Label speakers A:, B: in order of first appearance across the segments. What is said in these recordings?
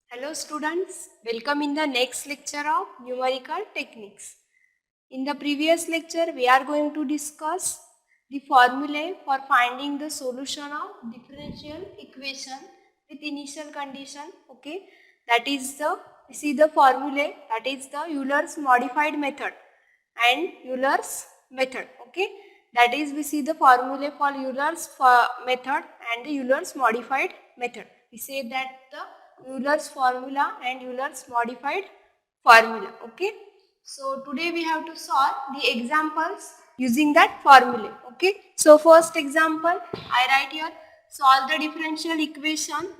A: Hello students, welcome in the next lecture of numerical techniques. In the previous lecture, we are going to discuss the formulae for finding the solution of differential equation with initial condition. Okay, that is the formulae, that is the Euler's modified method and Euler's method. Okay, that is we see the formulae for Euler's method and the Euler's modified method. We say that the Euler's formula and Euler's modified formula. Okay. So today we have to solve the examples using that formula. Okay. So first example, I write here, solve the differential equation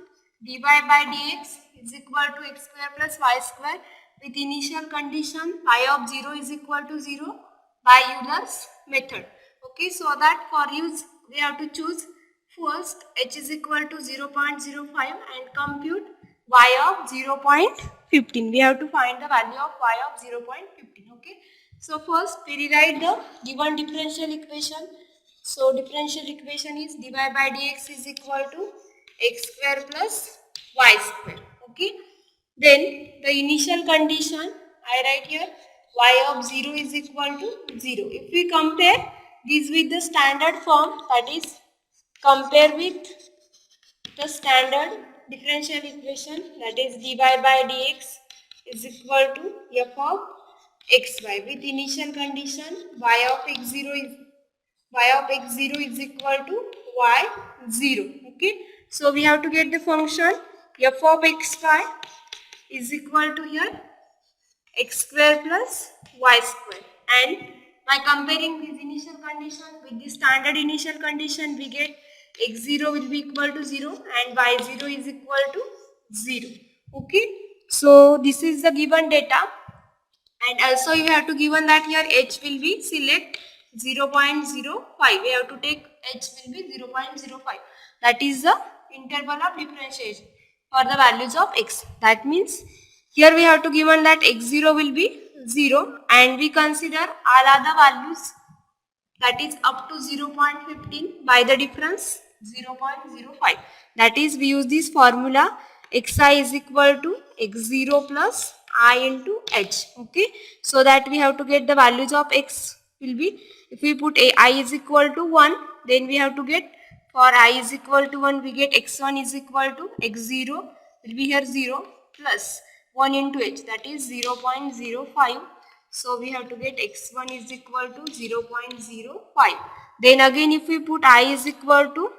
A: dy by dx is equal to x square plus y square with initial condition y of 0 is equal to 0 by Euler's method. Okay. So that for use we have to choose first h is equal to 0.05 and compute y of 0.15. We have to find the value of y of 0.15. Okay. So first we rewrite the given differential equation. So differential equation is dy by dx is equal to x square plus y square. Okay. Then the initial condition I write here y of 0 is equal to 0. If we compare this with the standard form, that is compare with the standard differential equation, that is dy by dx is equal to f of xy with initial condition y of x0 is equal to y0. Okay, so we have to get the function f of xy is equal to here x square plus y square, and by comparing this initial condition with the standard initial condition we get x0 will be equal to 0 and y0 is equal to 0. Okay, so this is the given data, and also you have to given that here h will be select 0.05. We have to take h will be 0.05. That is the interval of differentiation for the values of x. That means here we have to given that x0 will be 0 and we consider all other values, that is up to 0.15 by the difference 0.05. That is we use this formula xi is equal to x0 plus I into h. Okay, so that we have to get the values of x will be, if we put I is equal to 1, then we have to get, for I is equal to 1 we get x1 is equal to x0 will be here 0 plus 1 into h, that is 0.05. So we have to get x1 is equal to 0.05. Then again if we put I is equal to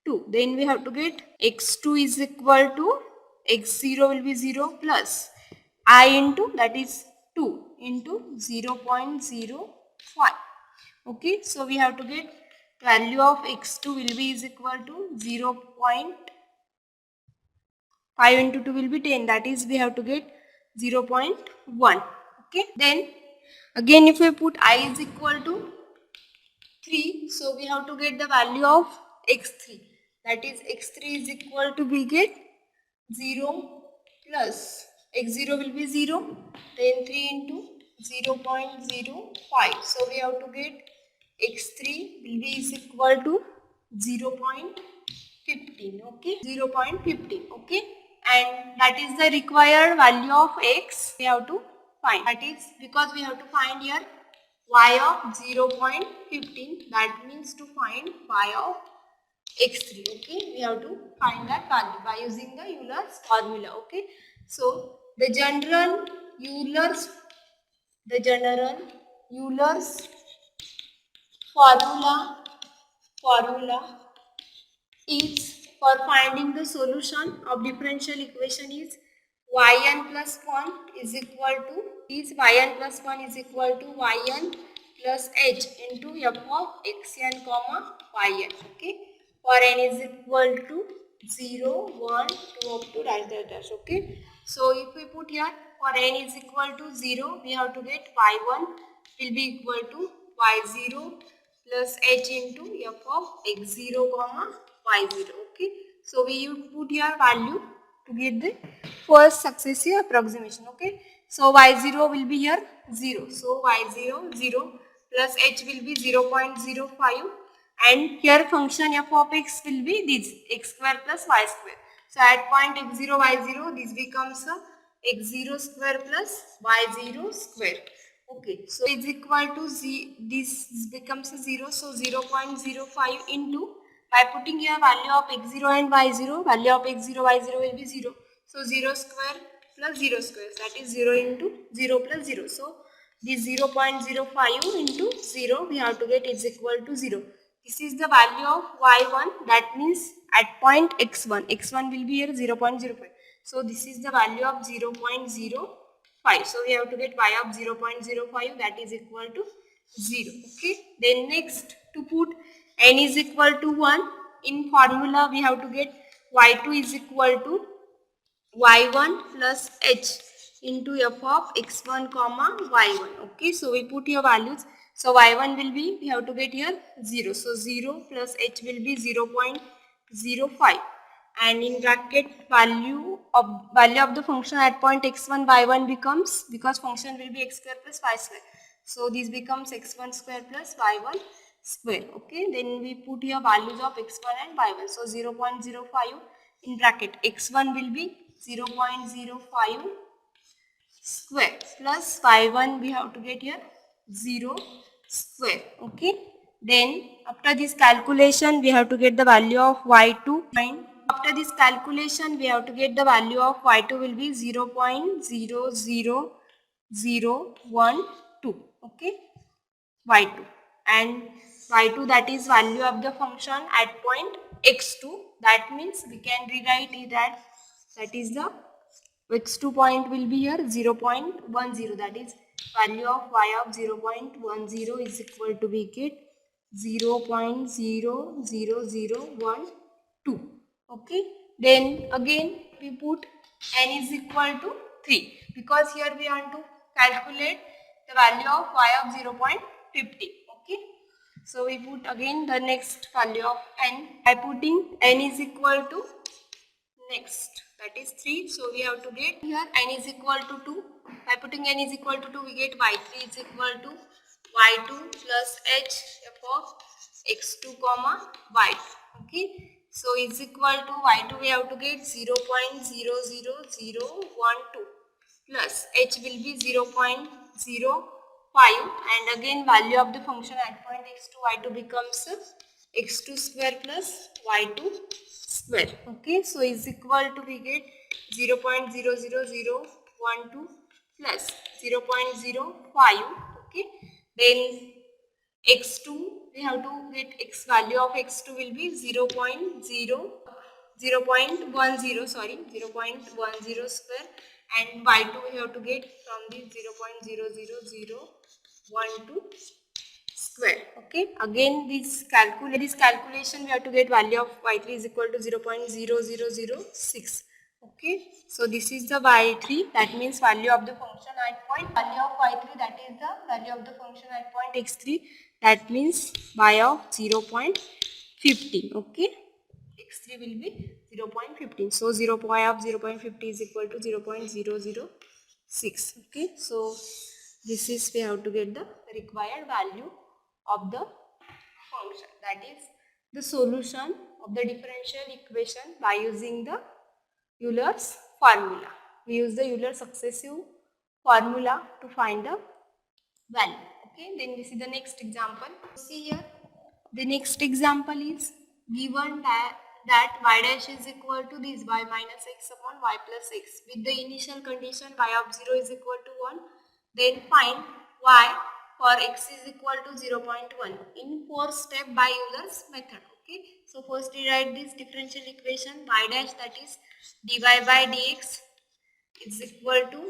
A: 2, then we have to get x2 is equal to x0 will be 0 plus I into, that is 2 into 0.05. Okay, so we have to get value of x2 will be is equal to 0.5 into 2 will be 10, that is we have to get 0.1. Okay, then again if we put I is equal to 3, so we have to get the value of x3, that is x3 is equal to, we get 0 plus x0 will be 0, then 3 into 0.05. So we have to get x3 will be is equal to 0.15. Okay, 0.15. Okay, and that is the required value of x we have to find. That is because we have to find here y of 0.15, that means to find y of x3. Okay, we have to find that value by using the Euler's formula. Okay, so the general Euler's formula is for finding the solution of differential equation is yn plus 1 is equal to yn plus 1 is equal to yn plus h into f of xn comma yn. Okay, for n is equal to 0, 1, 2 up to dash dash dash. Okay, so if we put here for n is equal to 0, we have to get y1 will be equal to y0 plus h into f of x0 comma y0. Okay, so we put here value to get the first successive approximation. Okay, so y0 will be here 0, so y0 0 plus h will be 0.05, and here function f of x will be this x square plus y square. So at point x0, y0, this becomes a x0 square plus y0 square. Okay, so it's equal to this becomes a 0, so 0.05 into, by putting here value of x0 and y0, value of x0, y0 will be 0. So 0 square plus 0 square, that is 0 into 0 plus 0. So this 0.05 into 0 we have to get is equal to 0. This is the value of y1, that means at point x1. x1 will be here 0.05. So this is the value of 0.05. So we have to get y of 0.05, that is equal to 0. Okay. Then next, to put n is equal to 1 in formula, we have to get y2 is equal to y1 plus h into f of x1 comma y1. Okay, so we put your values. So y1 will be, we have to get here 0. So 0 plus h will be 0.05, and in bracket value of the function at point x1 y1 becomes, because function will be x square plus y square, so this becomes x1 square plus y1 square. Okay, then we put here values of x1 and y1. So 0.05 in bracket x1 will be 0.05 square plus y1 we have to get here 0 square. Okay, then after this calculation we have to get the value of y2. After this calculation we have to get the value of y2 will be 0.00012. Okay, y2, and y2, that is value of the function at point x2. That means we can rewrite it at, that is the x2 point will be here 0.10, that is value of y of 0.10 is equal to, we get 0.00012. Okay, then again we put n is equal to 3, because here we want to calculate the value of y of 0.50. Okay, so we put again the next value of n by putting n is equal to next, that is 3. So we have to get here n is equal to 2. By putting n is equal to 2, we get y3 is equal to y2 plus h f of x2 comma y2. Okay, so is equal to y2 we have to get 0.00012 plus h will be 0.05, and again value of the function at point x2 y2 becomes x2 square plus y2 square. Okay, so is equal to, we get 0.00012 plus 0.05. Okay, then x2 we have to get, x value of x2 will be 0.10 sorry 0.10 square, and y2 we have to get from the 0.00012 square. Okay, again this calculation we have to get value of y3 is equal to 0.0006. Okay, so this is the y3, that means value of the function at point, value of y3, that is the value of the function at point x3, that means y of 0.15. Okay, x3 will be 0.15, so y of 0.50 is equal to 0.006. Okay, so this is, we have to get the required value of the function, that is the solution of the differential equation by using the Euler's formula. We use the Euler's successive formula to find the value. Okay, then we see the next example. See here, the next example is given that y dash is equal to this y minus x upon y plus x with the initial condition y of 0 is equal to 1. Then find y for x is equal to 0.1 in 4 step by Euler's method. Okay, so first we write this differential equation y dash, that is dy by dx is equal to,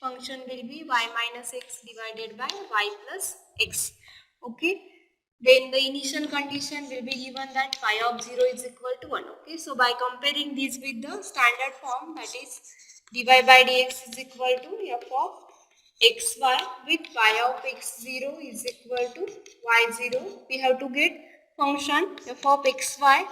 A: function will be y minus x divided by y plus x. Okay, then the initial condition will be given that y of 0 is equal to 1. Okay, so by comparing this with the standard form, that is dy by dx is equal to f of xy with y of x0 is equal to y0, we have to get function f of xy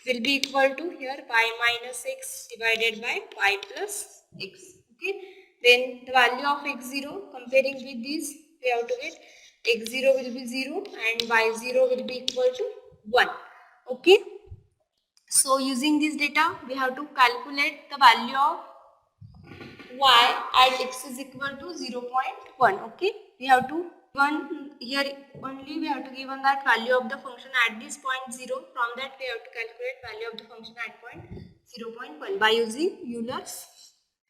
A: will be equal to here y minus x divided by y plus x. Okay, then the value of x0, comparing with this, we have to get x0 will be 0 and y0 will be equal to 1. Okay, So using this data, we have to calculate the value of y at x is equal to 0.1. Okay, we have to here only we have to given that value of the function at this point 0. From that we have to calculate value of the function at point 0.1 by using Euler's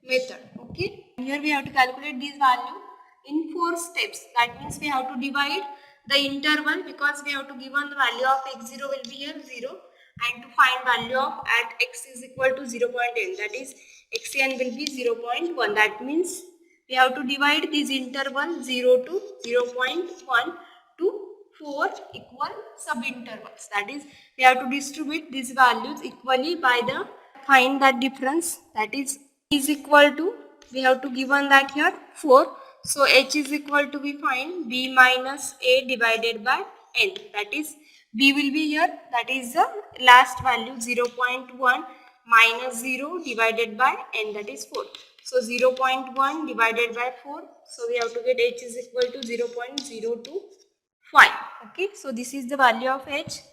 A: method. Okay, here we have to calculate this value in 4 steps. That means we have to divide the interval, because we have to given the value of x0 will be here 0, and to find value of at x is equal to 0.n, that is xn will be 0.1. That means we have to divide this interval 0 to 0.1 to 4 equal subintervals. That is, we have to distribute these values equally by the find that difference, that is equal to, we have to given that here 4. So h is equal to, we find b minus a divided by n, that is b will be here, that is the last value 0.1 minus 0 divided by n, that is 4. So 0.1 divided by 4, so we have to get h is equal to 0.025. Okay, so this is the value of h.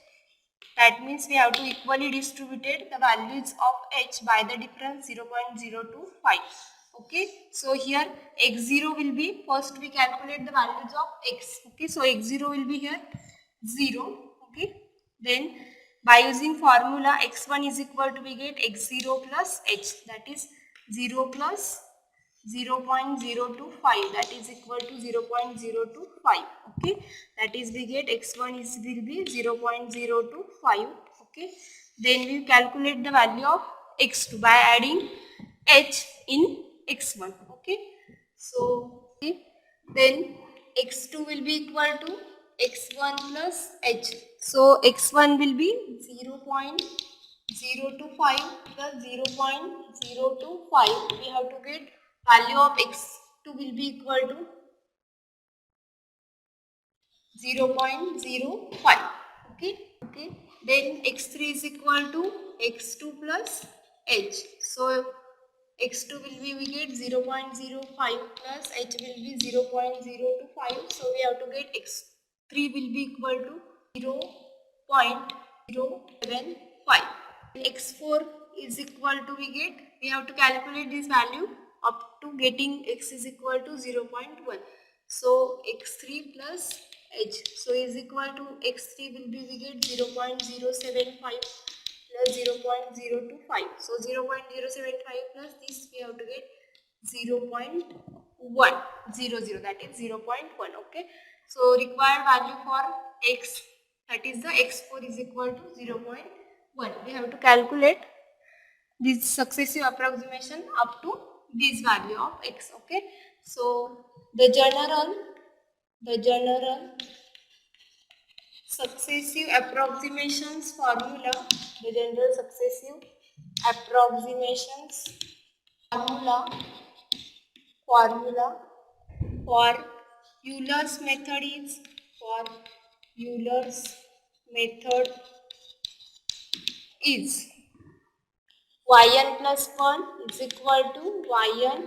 A: That means we have to equally distributed the values of h by the difference 0.025. Okay, so here x0 will be, first we calculate the values of x. Okay, so x0 will be here 0. Okay, then by using formula x1 is equal to, we get x0 plus h, that is 0 plus 0.025, that is equal to 0.025. Okay, that is we get x1 is will be 0.025. Okay, then we calculate the value of x2 by adding h in x1. Okay, so okay, then x2 will be equal to x1 plus h. So x1 will be 0.025 plus 0.025. We have to get value of x2 will be equal to 0.05. Okay, then x3 is equal to x2 plus h. So x2 will be, we get 0.05 plus h will be 0.025. So we have to get x3 will be equal to 0.075. x4 is equal to, we have to calculate this value up to getting x is equal to 0.1. So x3 plus h, so is equal to x3 will be, we get 0.075 plus 0.025. So 0.075 plus this we have to get 0.100, that is 0.1. Okay, so required value for x, that is the x4 is equal to 0.1. We have to calculate this successive approximation up to this value of x. Okay, so the general successive approximations formula, the general successive approximations formula for Euler's method is, yn plus 1 is equal to yn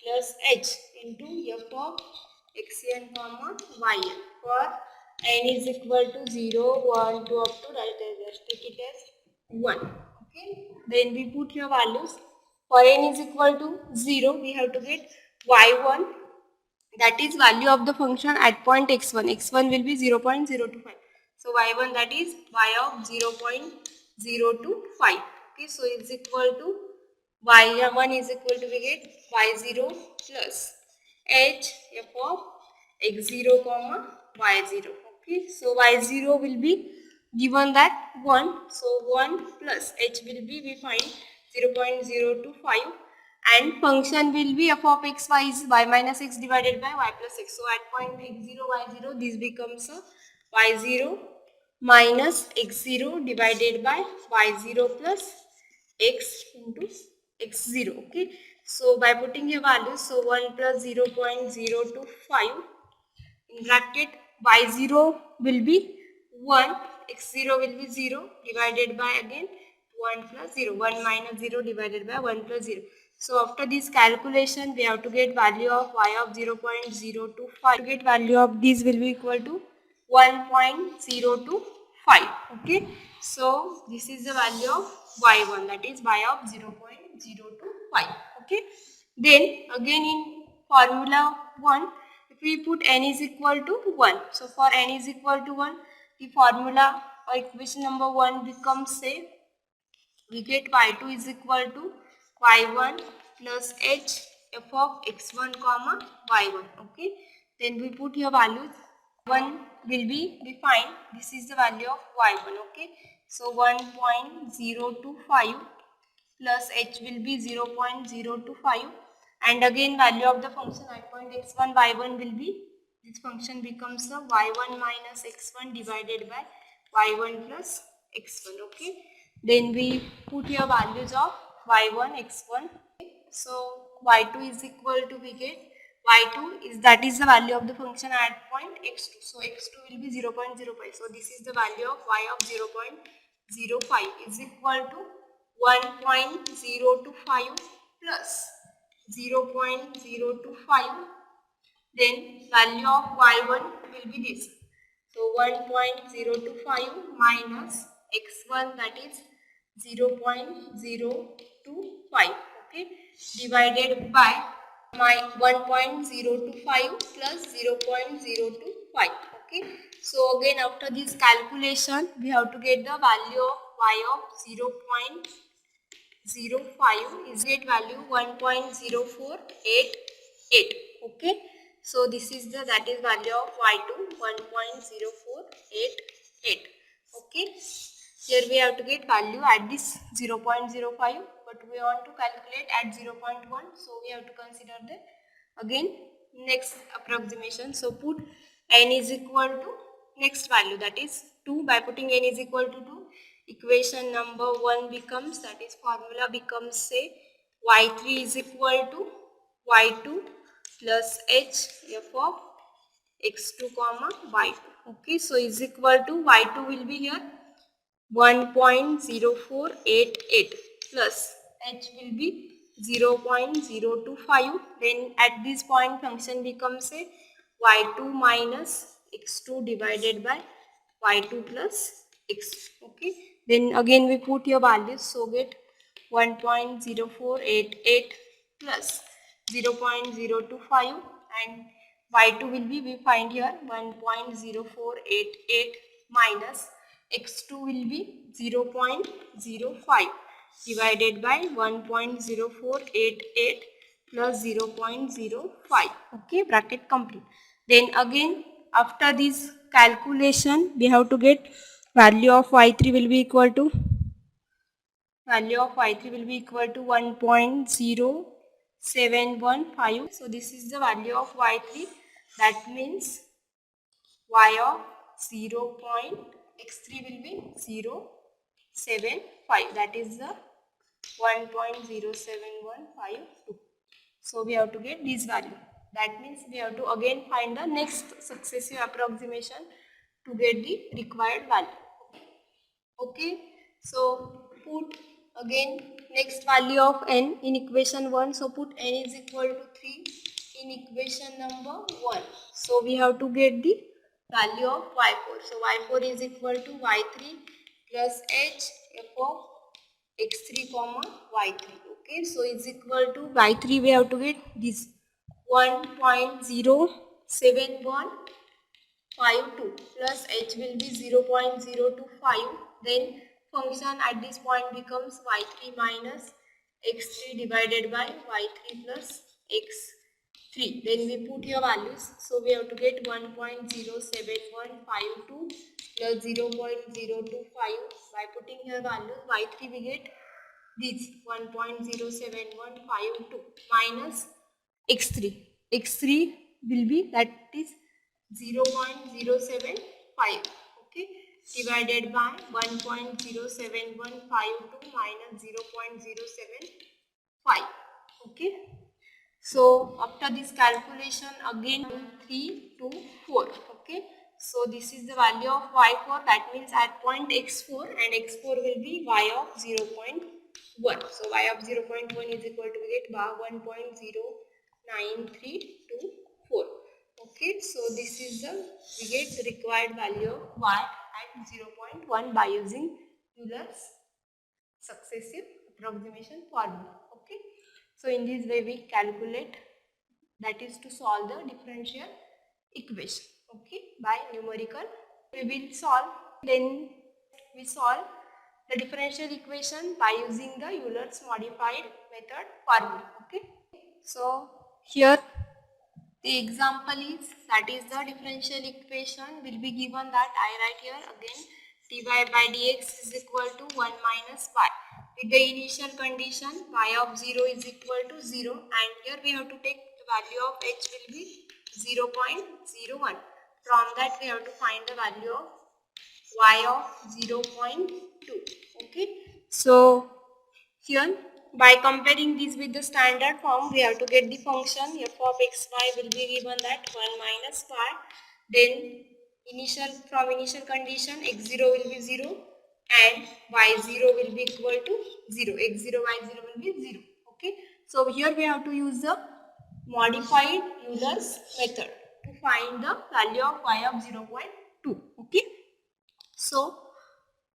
A: plus h into f of xn comma yn for n is equal to 0, 1, 2 up to, just take it as 1. Okay, then we put your values. For n is equal to 0, we have to get y1, that is value of the function at point x1. x1 will be 0.025. So y1, that is y of 0.025. Okay, so it's equal to y1 is equal to, we get y0 plus h f of x0 comma y0. Okay, so y0 will be given that 1. So 1 plus h will be, we find 0.025, and function will be f of x y is y minus x divided by y plus x. So at point x0 y0, this becomes a y0 minus x0 divided by y0 plus x into x0. Okay, so by putting your values, so 1 plus 0.025 in bracket, y0 will be 1, x0 will be 0 divided by again 1 plus 0, 1 minus 0 divided by 1 plus 0. So after this calculation, we have to get value of y of 0.025. To get value of this will be equal to 1.025. Okay, so this is the value of y1, that is y of 0.025. Okay, then again in formula 1, if we put n is equal to 1, so for n is equal to 1, the formula or equation number 1 becomes, say, we get y2 is equal to y1 plus h f of x1 comma y1. Okay, then we put here values. 1 will be defined, this is the value of y1. Okay, so 1.025 plus h will be 0.025, and again value of the function at point x1 y1 will be, this function becomes the y1 minus x1 divided by y1 plus x1. Okay, then we put here values of y1 x1. So y2 is equal to, we get y2 is, that is the value of the function at point x2, so x2 will be 0.05, so this is the value of y of 0.05 is equal to 1.025 plus 0.025, then value of y1 will be this, so 1.025 minus x1, that is 0.025. Okay, divided by my 1.025 plus 0.025. Okay, so again after this calculation we have to get the value of y of 0.05 is get value 1.0488. Okay, so this is the, that is value of y2 1.0488. Okay, here we have to get value at this 0.05, but we want to calculate at 0.1, so we have to consider the again next approximation. So put n is equal to next value, that is 2. By putting n is equal to 2, equation number 1 becomes, that is formula becomes, say, y3 is equal to y2 plus h f of x2 comma y2. Okay, so is equal to y2 will be here 1.0488 plus h will be 0.025, then at this point function becomes a y2 minus x2 divided by y2 plus x. Okay, then again we put your values, so get 1.0488 plus 0.025, and y2 will be, we find here 1.0488 minus x2 will be 0.05 divided by 1.0488 plus 0.05. Okay, bracket complete. Then again after this calculation we have to get value of y3 will be equal to, value of y3 will be equal to 1.0715. so this is the value of y3, that means y of 0.x3 will be 0.75, that is the 1.07152. So we have to get this value, that means we have to again find the next successive approximation to get the required value. Okay, so put again next value of n in equation 1, so put n is equal to 3 in equation number 1, so we have to get the value of y4, so y4 is equal to y3 plus h f of x3 comma y3. Okay, so is equal to y3, we have to get this 1.07152 plus h will be 0.025, then function at this point becomes y3 minus x3 divided by y3 plus x3, then we put here values, so we have to get 1.07152 plus 0.025. by putting here values, y3 we get this 1.07152 minus x3, x3 will be, that is 0.075. Okay, divided by 1.07152 minus 0.075. Okay, so after this calculation again 3 to 4. Okay, so this is the value of y4, that means at point x4, and x4 will be y of 0.1, so y of 0.1 is equal to, we get 1.0932. Okay, so this is the, we get the required value of y at 0.1 by using Euler's successive approximation formula. Okay, so in this way we calculate, that is to solve the differential equation. Okay, by numerical we will solve. Then we solve the differential equation by using the Euler's modified method formula. Okay, so here the example is, that is the differential equation will be given, that I write here again, dy by dx is equal to 1 minus y. With the initial condition y of 0 is equal to 0, and here we have to take the value of h will be 0.01. From that we have to find the value of y of 0.2. Okay, so here by comparing this with the standard form, we have to get the function f of xy will be given that 1 minus y. Then from initial condition x0 will be 0 and y0 will be equal to 0. x0 y0 will be 0. Okay, so here we have to use the modified Euler's method to find the value of y of 0.2. Okay, so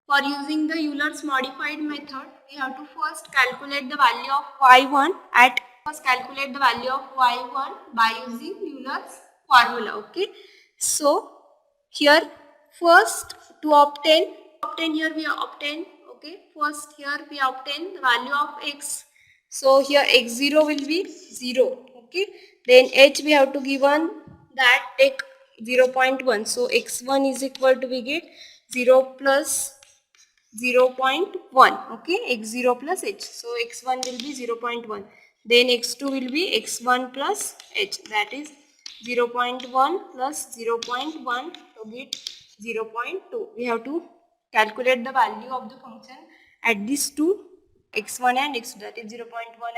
A: for using the Euler's modified method, we have to first calculate the value of y1 by using Euler's formula. Okay, so here first to obtain here we obtain, okay, first here we obtain the value of x. So here x0 will be 0. Okay, then h we have to given that, take 0.1. So x1 is equal to, we get 0 plus 0.1. Okay, x0 plus h. So x1 will be 0.1. Then x2 will be x1 plus h, that is 0.1 plus 0.1 to get 0.2. We have to calculate the value of the function at these two, x1 and x2, that is 0.1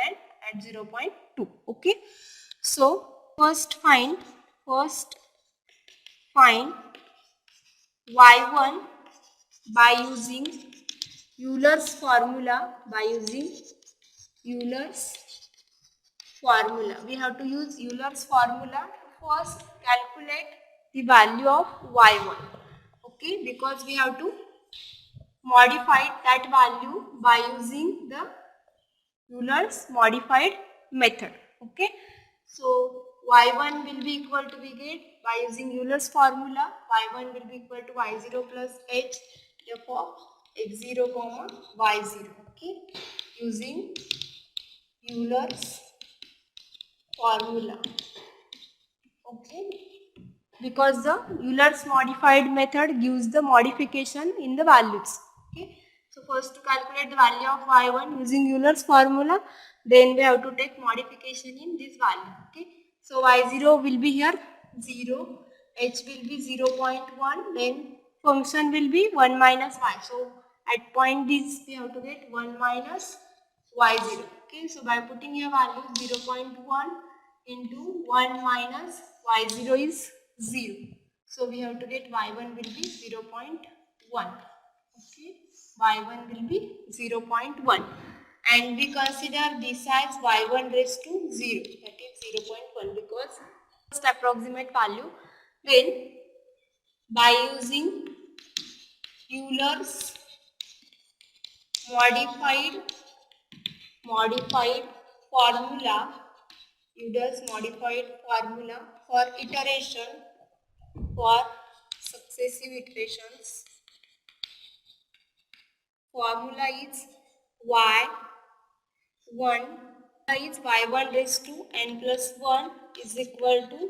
A: and at 0.2. Okay, so first find y1 by using Euler's formula. We have to use Euler's formula to first calculate the value of y1. Okay, because we have to modify that value by using the Euler's modified method. Okay, so y1 will be equal to, we get by using Euler's formula, y1 will be equal to y0 plus h f of x0 comma y0. Okay, using Euler's formula. Okay, because the Euler's modified method gives the modification in the values. Okay, so first to calculate the value of y1 using Euler's formula, then we have to take modification in this value. Okay, so y0 will be here 0, h will be 0.1, then function will be 1 minus y. So at point this we have to get 1 minus y0. Okay, so by putting here value 0.1 into 1 minus y0 is 0. So we have to get y1 will be 0.1. Okay, y1 will be 0.1, and we consider this as y1 raised to 0, that is 0.1, because first approximate value. Then by using Euler's modified formula for successive iterations, formula is y1 raised to n plus 1 is equal to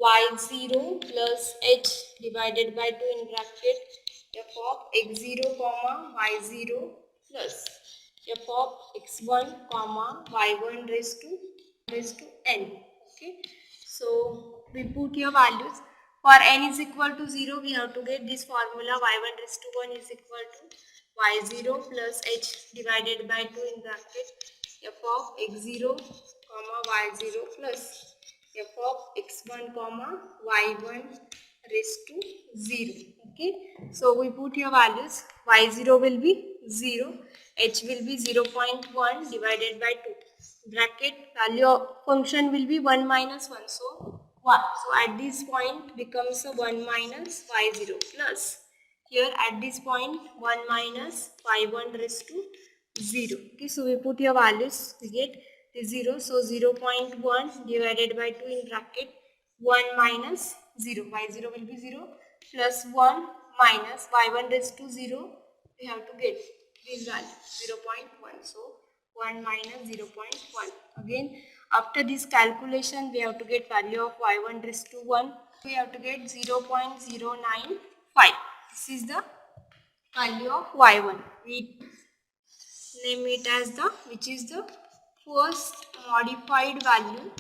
A: y0 plus h divided by 2 in bracket f of x0 comma y0 plus f of x1 comma y1 raised to n. Okay, so we put here values. For n is equal to 0, we have to get this formula, y1 raised to 1 is equal to y0 plus h divided by 2 in bracket f of x0 comma y0 plus f of x1 comma y1 raised to 0. Okay, so we put here values, y0 will be 0, h will be 0.1 divided by 2, bracket value of function will be 1 minus 1, so 1. So at this point becomes a 1 minus y0 plus here at this point 1 minus y1 raised to 0. Okay, so we put your values, we get the 0. So 0.1 divided by 2 in bracket 1 minus 0. Y0 will be 0 plus 1 minus y1 raised to 0. We have to get this value 0.1. So 1 minus 0.1. Again, after this calculation, we have to get value of y1 raised to 1. We have to get 0.095. This is the value of y1. We name it as the, which is the first modified value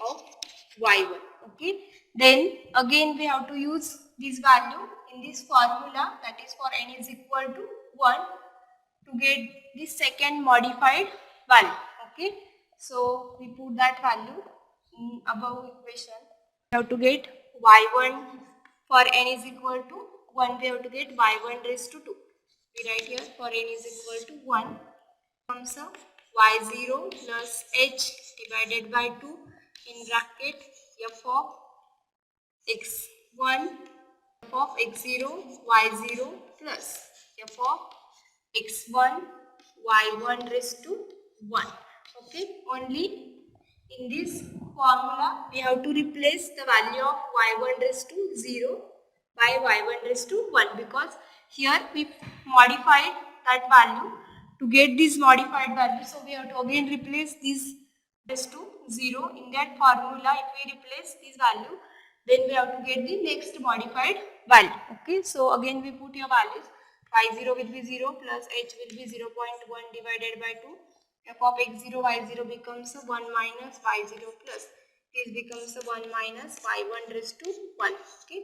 A: of y1. Okay, then again we have to use this value in this formula, that is for n is equal to 1, to get the second modified value. Okay, so we put that value in above equation. We have to get y1 for n is equal to 1, we have to get y1 raised to 2. We write here for n is equal to 1 comes up y0 plus h divided by 2 in bracket f of x1 f of x0 y0 plus f of x1 y1 raised to 1. Okay, only in this formula we have to replace the value of y1 raised to 0 by y1 raised to 1, because here we modified that value to get this modified value. So we have to again replace this raised to 0 in that formula. If we replace this value, then we have to get the next modified value. Okay, so again we put your values. Y0 will be 0 plus h will be 0.1 divided by 2. F of x0 y0 becomes 1 minus y0 plus this becomes 1 minus y1 raised to 1. Okay,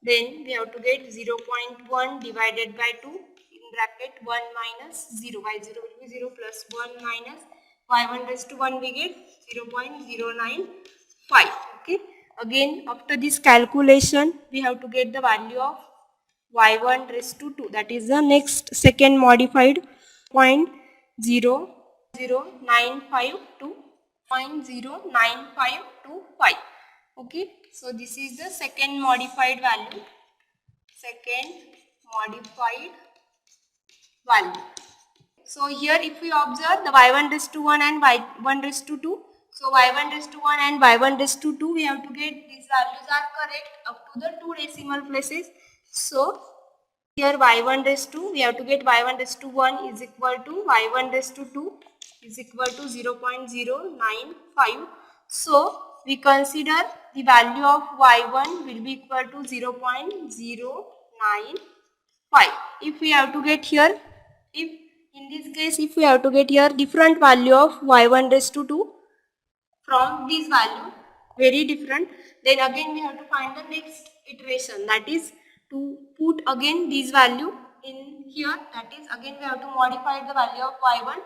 A: then we have to get 0.1 divided by 2 in bracket 1 minus 0. Y0 will be 0 plus 1 minus y1 raised to 1, we get 0.095. Okay, again after this calculation we have to get the value of y1 raised to 2, that is the next second modified 0.00952 0.09525. Okay, so this is the second modified value, So here if we observe the y1 raised to 1 and y1 raised to 2, so y1 raised to 1 and y1 raised to 2, we have to get these values are correct up to the 2 decimal places. So here y1 raised to, we have to get y1 raised to 1 is equal to y1 raised to 2 is equal to 0.095. So we consider the value of y1 will be equal to 0.095. If we have to get here, if in this case if we have to get here different value of y1 raised to 2 from this value, very different, then again we have to find the next iteration, that is to put again this value in here, that is again we have to modify the value of y1,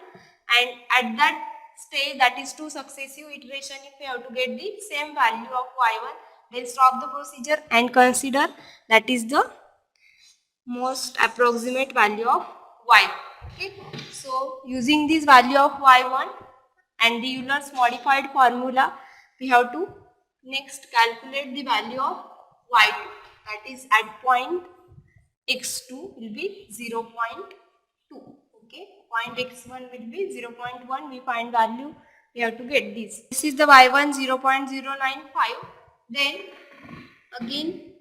A: and at that stage, that is two successive iteration, if we have to get the same value of y1, then stop the procedure and consider that is the most approximate value of y1. Okay, so using this value of y1 and the Euler's modified formula, we have to next calculate the value of y2, that is at point x2 will be 0.2. Okay, point x1 will be 0.1, we find value, we have to get this. This is the y1 0.095. Then again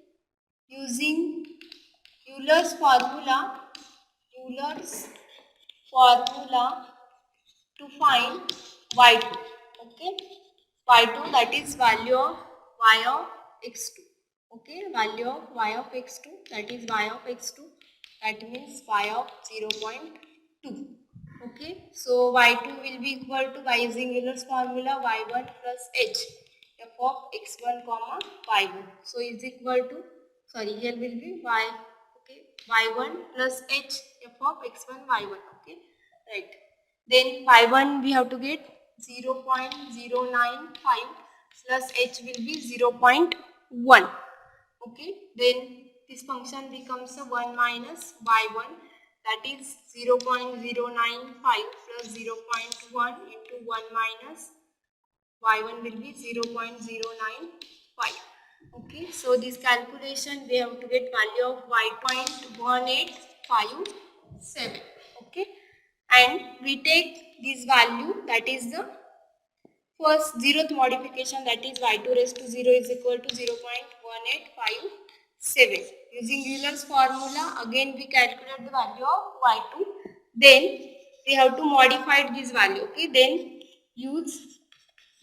A: using Euler's formula to find y2. Okay, y2, that is value of y of x2. Okay, value of y of x2, that is y of x2, that means y of 0.2. Okay, so y2 will be equal to, by using Euler's formula, y1 plus h f of x1 comma y1. So is equal to, sorry, here will be y, okay, y1 plus h f of x1 y1. Okay, right. Then y1 we have to get 0.095 plus h will be 0.1. Okay, then this function becomes a 1 minus y1, that is 0.095 plus 0.1 into 1 minus y1 will be 0.095. Okay, so this calculation we have to get value of y.18 5, 7. Okay, and we take this value, that is the first zeroth modification, that is y2 raised to 0 is equal to 0.1857. Using Euler's formula, again we calculate the value of y2. Then we have to modify this value. Okay, then use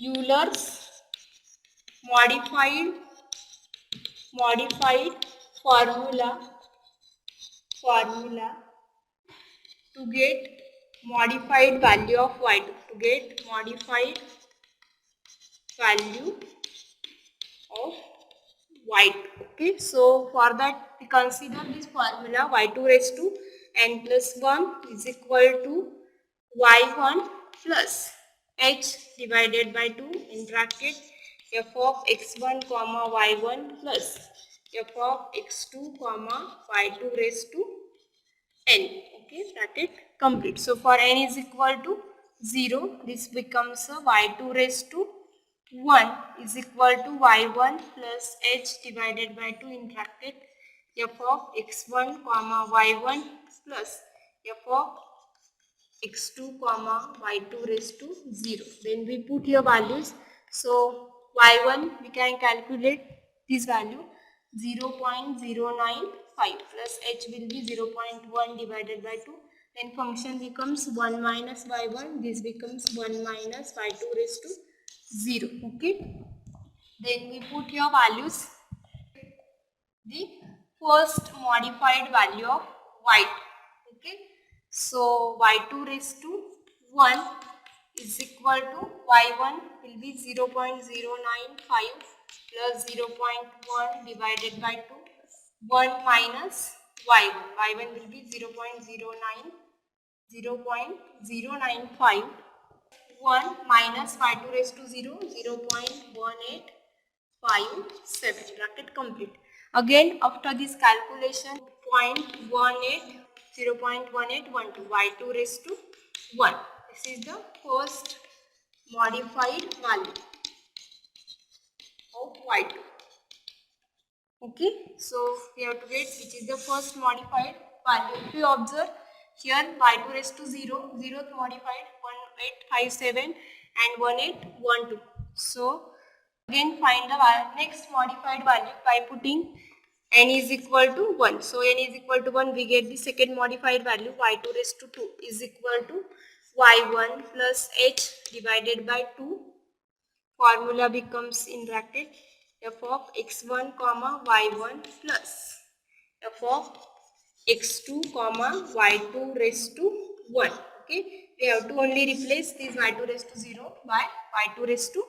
A: Euler's modified formula to get modified value of y2, to get modified value of y2. Okay, so for that we consider this formula, y2 raised to n plus 1 is equal to y1 plus h divided by 2 in bracket f of x1 comma y1 plus f of x2 comma y2 raised to n. Okay, bracket complete. So for n is equal to 0, this becomes a y2 raised to 1 is equal to y1 plus h divided by 2 in bracket f of x1 comma y1 plus f of x2 comma y2 raised to 0. Then we put here values. So y1 we can calculate this value 0.095 plus h will be 0.1 divided by 2. Then function becomes 1 minus y1. This becomes 1 minus y2 raised to 0. Okay. Then we put here values. The first modified value of y2. Okay. So y2 raised to 1 is equal to y1 will be 0.095 plus 0.1 divided by 2. 1 minus y1. y1 will be 0.095. 1 minus y2 raised to 0, 0.1857. Bracket complete. Again, after this calculation, 0.1812, y2 raised to 1. This is the first modified value of y2. Okay, so we have to get which is the first modified value. If you observe here, y2 raised to 0, 0th modified 1857 and 1812. So again find the next modified value by putting n is equal to 1. So n is equal to 1, we get the second modified value, y2 raised to 2 is equal to y1 plus h divided by 2. Formula becomes in bracket f of x1 comma y1 plus f of x2 comma y2 raised to 1. Okay, we have to only replace this y2 raised to 0 by y2 raised to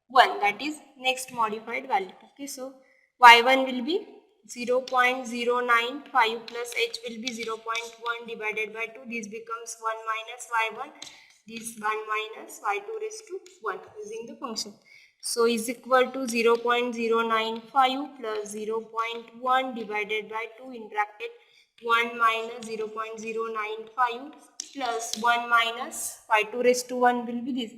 A: 1, that is next modified value. Okay, so y1 will be 0.095 plus h will be 0.1 divided by 2. This becomes 1 minus y1. This 1 minus y2 raised to 1 using the function. So is equal to 0.095 plus 0.1 divided by 2 in bracket 1 minus 0.095 plus 1 minus y2 raised to 1 will be this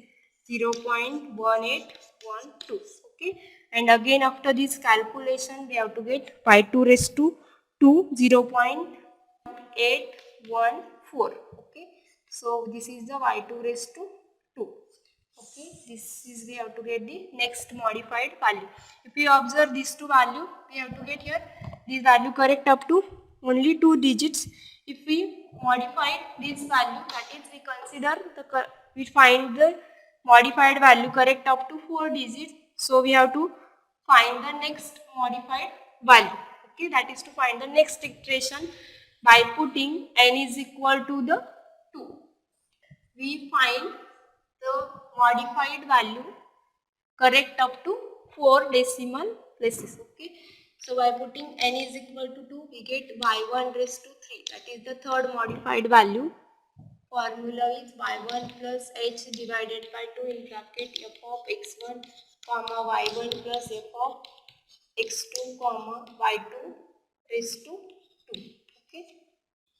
A: 0.1812. Okay, and again after this calculation we have to get y2 raised to 2, 0.814. Okay, so this is the y2 raised to 2. Okay, this is we have to get the next modified value. If we observe these two value, we have to get here this value correct up to only 2 digits. If we modify this value, that is we consider we find the modified value correct up to 4 digits. So we have to find the next modified value. Okay, that is to find the next iteration by putting n is equal to the 2. We find the modified value correct up to 4 decimal places. Okay, so by putting n is equal to 2, we get y1 raised to 3, that is the third modified value. Formula is y1 plus h divided by 2 in bracket f of x1 comma y1 plus f of x2 comma y2 raised to 2. Okay,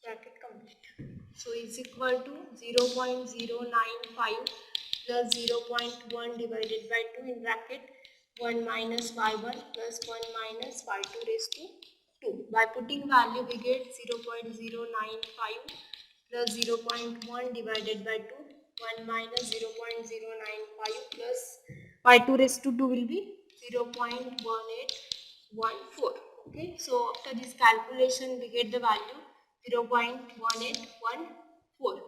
A: bracket complete. So is equal to 0.095 plus 0.1 divided by 2 in bracket 1 minus y1 plus 1 minus y2 raised to 2. By putting value we get 0.095 plus 0.1 divided by 2. 1 minus 0.095 plus y2 raised to 2 will be 0.1814. Okay, so after this calculation we get the value 0.1814.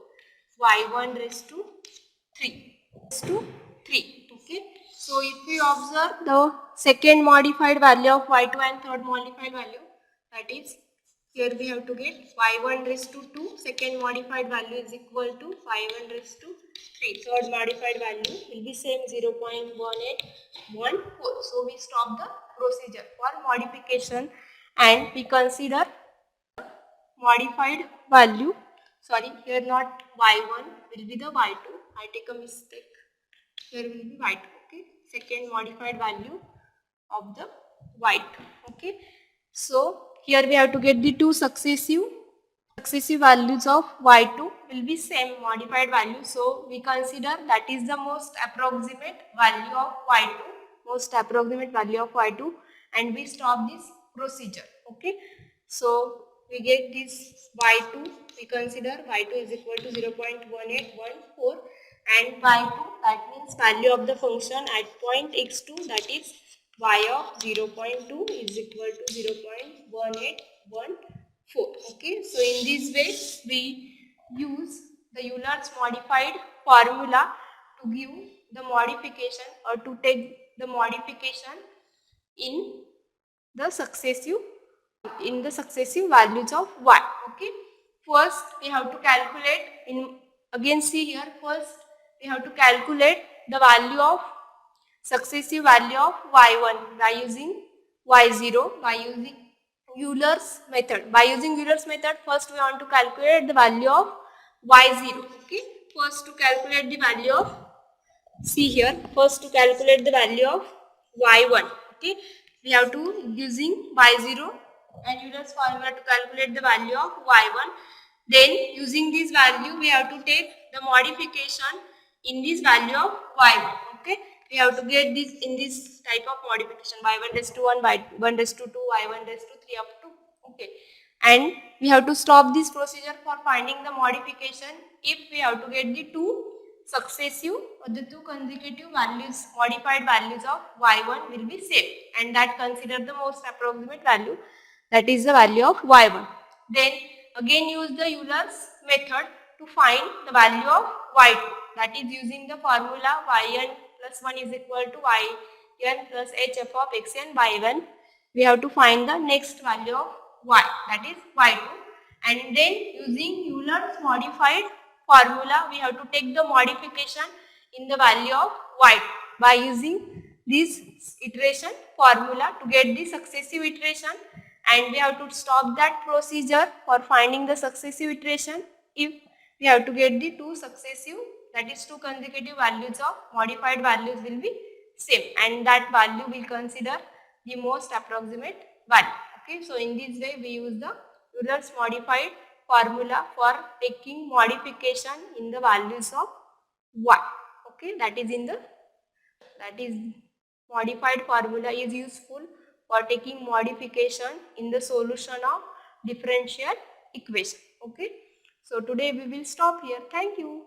A: y1 raised to 3 raised to 3. Okay, so if we observe the second modified value of y2 and third modified value, that is here we have to get y1 raised to 2, second modified value is equal to y1 raised to 3, third modified value will be same 0.1814. So we stop the procedure for modification and we consider modified value, sorry here not y1 will be the y2, I take a mistake, here will be y2. Okay, second modified value of the y2. Okay, so here we have to get the two successive values of y2 will be same modified value, so we consider that is the most approximate value of y2, and we stop this procedure. Okay, so we get this y2, we consider y2 is equal to 0.1814 and y2, that means value of the function at point x2, that is y of 0.2 is equal to 0.1814. Okay, so in this way we use the Euler's modified formula to give the modification or to take the modification in the successive values of y. Okay, first we have to calculate, in again see here, first we have to calculate the value of successive value of y1 by using y0 by using Euler's method. By using Euler's method, first we want to calculate the value of y0. Okay, first to calculate the value of, see here, first to calculate the value of y1. Okay, we have to using y0 and Euler's formula to calculate the value of y1. Then using this value we have to take the modification in this value of y1. Okay, we have to get this in this type of modification, y1 raised to 1, y1 raised to 2, y1 raised to 3 up to. Okay, and we have to stop this procedure for finding the modification if we have to get the two successive or the two consecutive values, modified values of y1 will be same, and that consider the most approximate value, that is the value of y1. Then again use the Euler's method to find the value of y2, that is using the formula yn plus 1 is equal to yn plus hf of xn by 1. We have to find the next value of y, that is y2, and then using Euler's modified formula we have to take the modification in the value of y2 by using this iteration formula to get the successive iteration, and we have to stop that procedure for finding the successive iteration if we have to get the two successive, that is two consecutive values of modified values will be same, and that value will consider the most approximate value. Okay, so in this way we use the Euler's modified formula for taking modification in the values of y. Okay, that is modified formula is useful for taking modification in the solution of differential equation. Okay, so today we will stop here. Thank you.